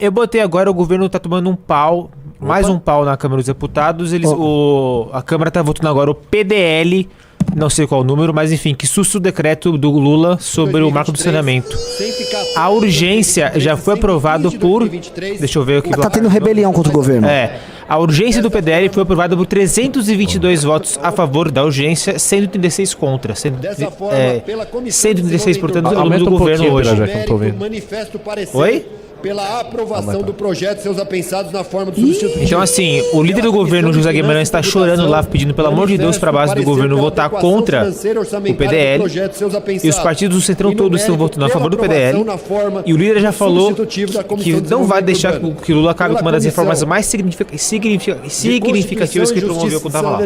Eu botei agora, o governo tá tomando um pau, mais um pau na Câmara dos Deputados. A Câmara tá votando agora o PDL, não sei qual o número, mas enfim, que susta o decreto do Lula sobre o marco do saneamento. A urgência já foi aprovado por... Deixa eu ver o que... Tá tendo rebelião contra o governo. A urgência do PDL foi aprovada por 322 votos a favor da urgência, 136 contra. 136, portanto, do número do governo hoje. Oi? Pela aprovação do projeto, seus apensados na forma do substitutivo. Então, assim, o líder do governo, José Guimarães, está chorando lá, pedindo, pelo amor de Deus, para a base do governo votar contra o PDL. E os partidos do Centrão todos estão votando a favor do PDL. E o líder já falou que não vai deixar que o Lula acabe com uma das reformas mais significativas que ele promoveu quando estava lá.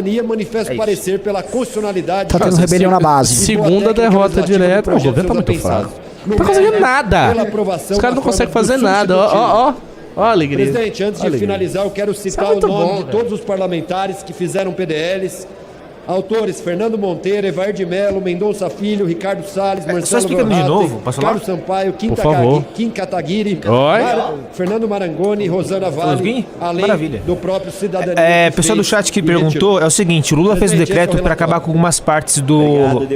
Tá tendo rebelião na base. Segunda derrota direta. O governo tá muito fraco. Não tá conseguindo nada. Os caras não conseguem fazer nada. Ó a alegria. Presidente, antes de finalizar, eu quero citar o nome de todos os parlamentares que fizeram PDLs. Autores: Fernando Monteiro, Evair de Mello, Mendonça Filho, Ricardo Salles, Marcelo Carlos Sampaio, Kim Kataguiri, Fernando Marangoni, Rosana Vale, além do próprio Cidadania. Pessoal do chat que perguntou, é o seguinte: o Lula fez um decreto para acabar com algumas partes do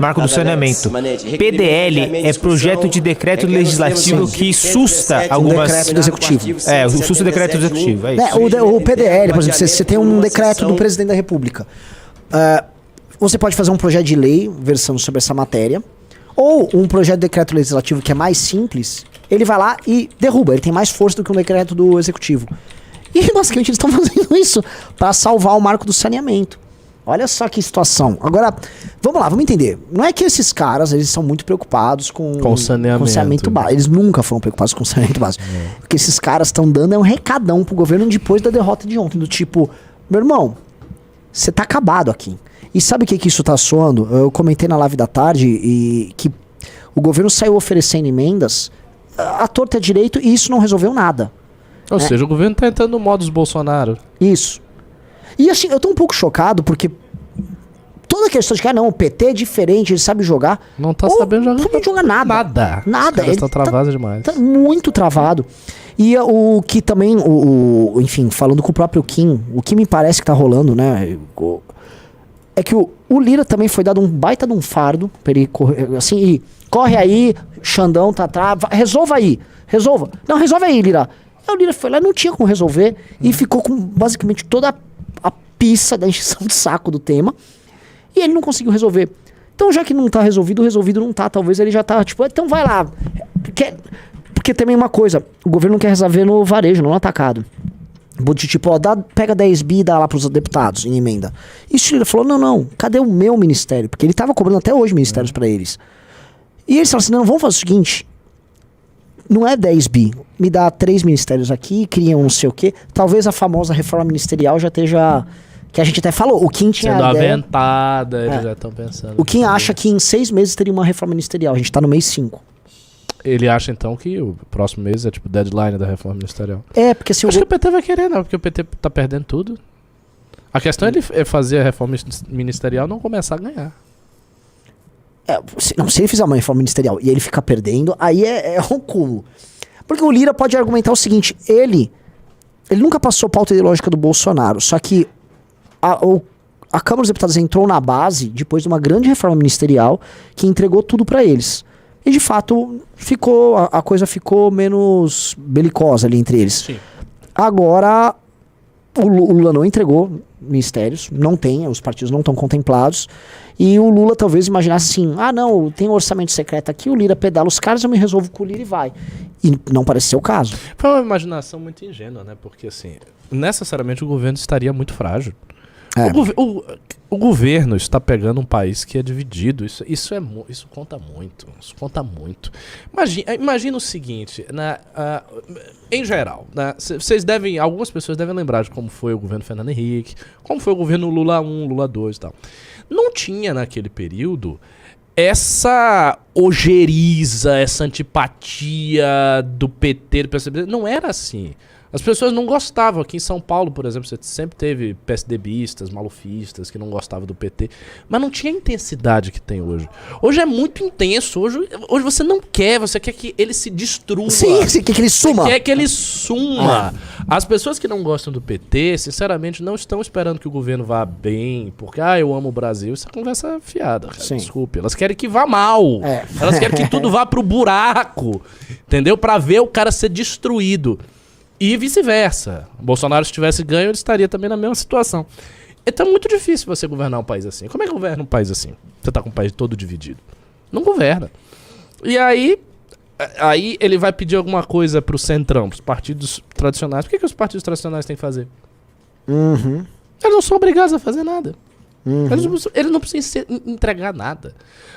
marco do saneamento. PDL é projeto de decreto legislativo que susta algumas... decreto do executivo. O susta o decreto do executivo, é isso. O PDL, por exemplo, você tem um decreto do presidente da República. Você pode fazer um projeto de lei versando sobre essa matéria, ou um projeto de decreto legislativo que é mais simples, ele vai lá e derruba, ele tem mais força do que um decreto do executivo. E basicamente eles estão fazendo isso para salvar o marco do saneamento. Olha só que situação. Agora, vamos lá, vamos entender. Não é que esses caras, eles são muito preocupados com saneamento básico. Eles nunca foram preocupados com saneamento básico. O que esses caras estão dando é um recadão pro governo depois da derrota de ontem, do tipo, meu irmão, você tá acabado aqui. E sabe o que isso tá soando? Eu comentei na live da tarde e que o governo saiu oferecendo emendas à torta e à direito e isso não resolveu nada. Ou seja, o governo tá entrando no modus Bolsonaro. Isso. E assim, eu tô um pouco chocado porque toda a questão de que, o PT é diferente, ele sabe jogar. Não tá sabendo jogar. Não joga nada. Nada. Ele tá travado demais. Tá muito travado. E o que também, enfim, falando com o próprio Kim, o que me parece que tá rolando, né? É que o Lira também foi dado um baita de um fardo pra ele correr, assim, e corre aí, Xandão tá atrás, resolva aí, resolva. Não, resolve aí, Lira. Aí o Lira foi lá, não tinha como resolver, e ficou com basicamente toda a pista da encheção de saco do tema, e ele não conseguiu resolver. Então, já que não tá resolvido não tá, talvez ele já tá, tipo, então vai lá. Porque também uma coisa, o governo não quer resolver no varejo, não no atacado. Tipo, pega 10 bi e dá lá pros deputados em emenda. E o Lira falou, não, cadê o meu ministério? Porque ele tava cobrando até hoje ministérios pra eles. E eles falaram assim, não, vamos fazer o seguinte, não é 10 bi, me dá 3 ministérios aqui, criam não sei o quê. Talvez a famosa reforma ministerial já esteja, que a gente até falou, o Kim tinha sendo aventada, eles já estão pensando. O Kim acha que em 6 meses teria uma reforma ministerial, a gente tá no mês 5. Ele acha, então, que o próximo mês é tipo deadline da reforma ministerial. Porque se acho que o PT vai querer, não, porque o PT tá perdendo tudo. A questão é ele fazer a reforma ministerial e não começar a ganhar. Se ele fizer uma reforma ministerial e ele ficar perdendo, aí é um cúmulo. Porque o Lira pode argumentar o seguinte, ele nunca passou pauta ideológica do Bolsonaro, só que a Câmara dos Deputados entrou na base depois de uma grande reforma ministerial que entregou tudo pra eles. E de fato a coisa ficou menos belicosa ali entre eles. Sim. Agora o Lula não entregou ministérios, não tem, os partidos não estão contemplados. E o Lula talvez imaginasse assim, não, tem um orçamento secreto aqui, o Lira pedala os caras, eu me resolvo com o Lira e vai. E não parece ser o caso. Foi uma imaginação muito ingênua, né? Porque assim, necessariamente o governo estaria muito frágil. O governo está pegando um país que é dividido. Isso conta muito. Isso conta muito. Imagina o seguinte, em geral, algumas pessoas devem lembrar de como foi o governo Fernando Henrique, como foi o governo Lula 1, Lula 2 e tal. Não tinha naquele período essa ojeriza, essa antipatia do PT, do PSDB, não era assim. As pessoas não gostavam. Aqui em São Paulo, por exemplo, você sempre teve PSDBistas, malufistas que não gostavam do PT, mas não tinha a intensidade que tem hoje. Hoje é muito intenso. Hoje você não quer, você quer que ele se destrua. Sim, você quer que ele suma. Você quer que ele suma. As pessoas que não gostam do PT, sinceramente, não estão esperando que o governo vá bem, porque, eu amo o Brasil. Isso é conversa fiada, cara. Desculpe. Elas querem que vá mal. Elas querem que tudo vá pro buraco, entendeu? Pra ver o cara ser destruído. E vice-versa. O Bolsonaro, se tivesse ganho, ele estaria também na mesma situação. Então é muito difícil você governar um país assim. Como é que governa um país assim? Você tá com um país todo dividido. Não governa. E aí ele vai pedir alguma coisa pro centrão, pros partidos tradicionais. Por que os partidos tradicionais têm que fazer? Eles não são obrigados a fazer nada. Eles não precisam entregar nada.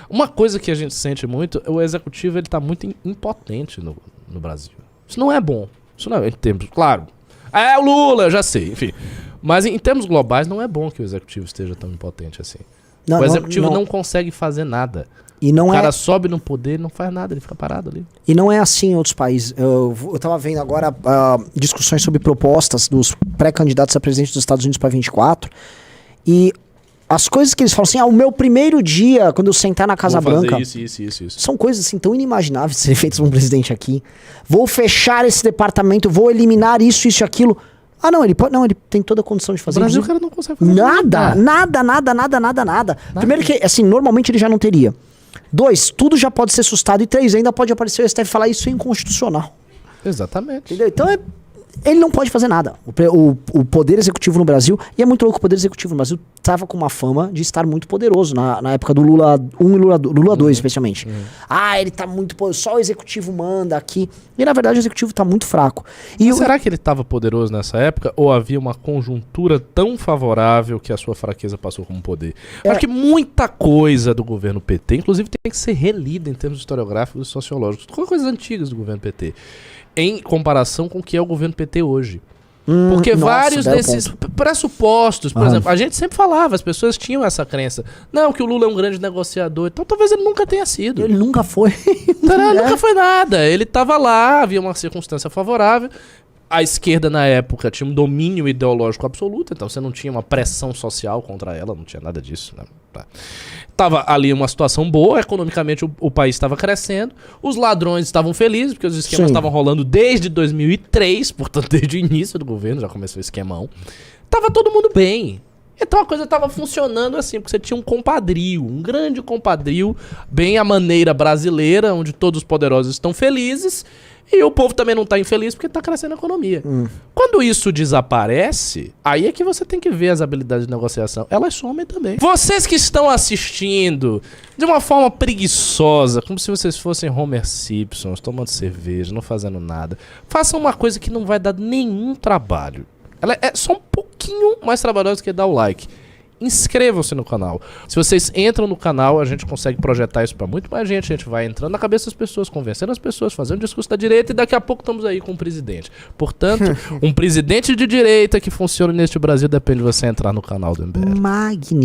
Uma coisa que a gente sente muito, o executivo ele tá muito impotente no Brasil. Isso não é bom. Isso não é, em termos, claro. O Lula, eu já sei, enfim. Mas em termos globais, não é bom que o executivo esteja tão impotente assim. O executivo não consegue fazer nada. E não o cara sobe no poder e não faz nada, ele fica parado ali. E não é assim em outros países. Eu tava vendo agora discussões sobre propostas dos pré-candidatos a presidente dos Estados Unidos para 24. E as coisas que eles falam assim, o meu primeiro dia, quando eu sentar na Casa Branca... Isso. São coisas assim tão inimagináveis de serem feitas por um presidente aqui. Vou fechar esse departamento, vou eliminar isso e aquilo. Ele tem toda a condição de fazer isso. O Brasil, o cara não consegue fazer nada. Primeiro que, assim, normalmente ele já não teria. 2, tudo já pode ser sustado. E 3, ainda pode aparecer o STF e falar isso é inconstitucional. Exatamente. Entendeu? Então ele não pode fazer nada. O poder executivo no Brasil, e é muito louco, o poder executivo no Brasil estava com uma fama de estar muito poderoso na época do Lula 1 e Lula 2, especialmente. Ele tá muito poderoso, só o executivo manda aqui. E na verdade o executivo tá muito fraco. Será que ele estava poderoso nessa época ou havia uma conjuntura tão favorável que a sua fraqueza passou como poder? Eu acho que muita coisa do governo PT, inclusive, tem que ser relida em termos historiográficos e sociológicos. Coisas antigas do governo PT. Em comparação com o que é o governo PT hoje. Porque vários desses pressupostos, por exemplo, a gente sempre falava, as pessoas tinham essa crença. Não, que o Lula é um grande negociador, então talvez ele nunca tenha sido. Ele nunca foi. Nunca foi nada. Ele estava lá, havia uma circunstância favorável. A esquerda, na época, tinha um domínio ideológico absoluto, então você não tinha uma pressão social contra ela, não tinha nada disso, né? Tava ali uma situação boa, economicamente o país estava crescendo, os ladrões estavam felizes, porque os esquemas estavam rolando desde 2003, portanto, desde o início do governo, já começou o esquemão. Tava todo mundo bem. Então a coisa tava funcionando assim, porque você tinha um compadrio, um grande compadrio, bem à maneira brasileira, onde todos os poderosos estão felizes, e o povo também não tá infeliz porque tá crescendo a economia. Quando isso desaparece, aí é que você tem que ver as habilidades de negociação. Elas somem também. Vocês que estão assistindo de uma forma preguiçosa, como se vocês fossem Homer Simpson, tomando cerveja, não fazendo nada, façam uma coisa que não vai dar nenhum trabalho. Ela é só um pouquinho mais trabalhosa que dar o like. Inscrevam-se no canal. Se vocês entram no canal, a gente consegue projetar isso pra muito mais gente. A gente vai entrando na cabeça das pessoas, convencendo as pessoas, fazendo discurso da direita e daqui a pouco estamos aí com um presidente. Portanto, um presidente de direita que funciona neste Brasil depende de você entrar no canal do MBL. Magnífico.